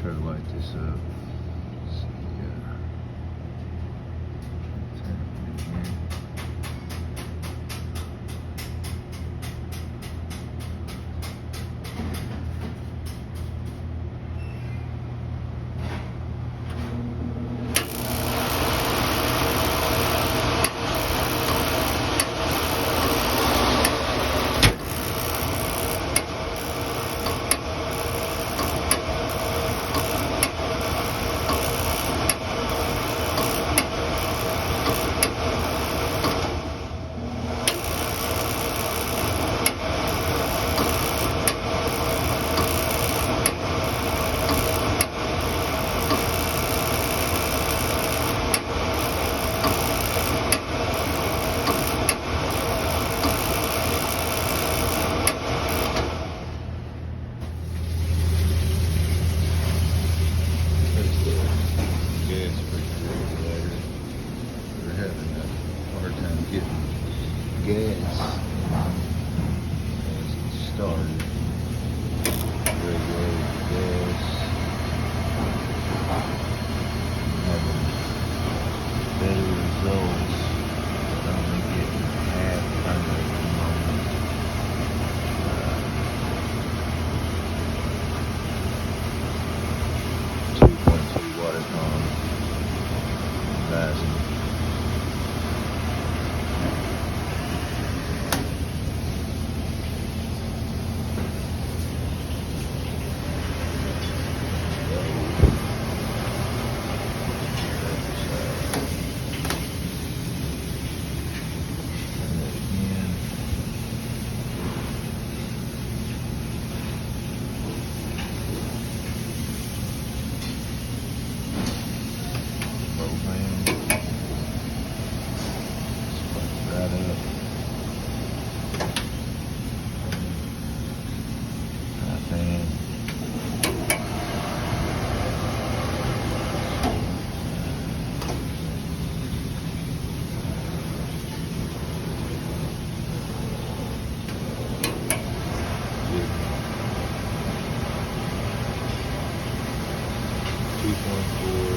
try to light this up. So, yeah. Turn it again. Gas as it started. Regular gas. Having better results. But only getting half under at the moment. 2.2 watt economy. Rising. Two point four.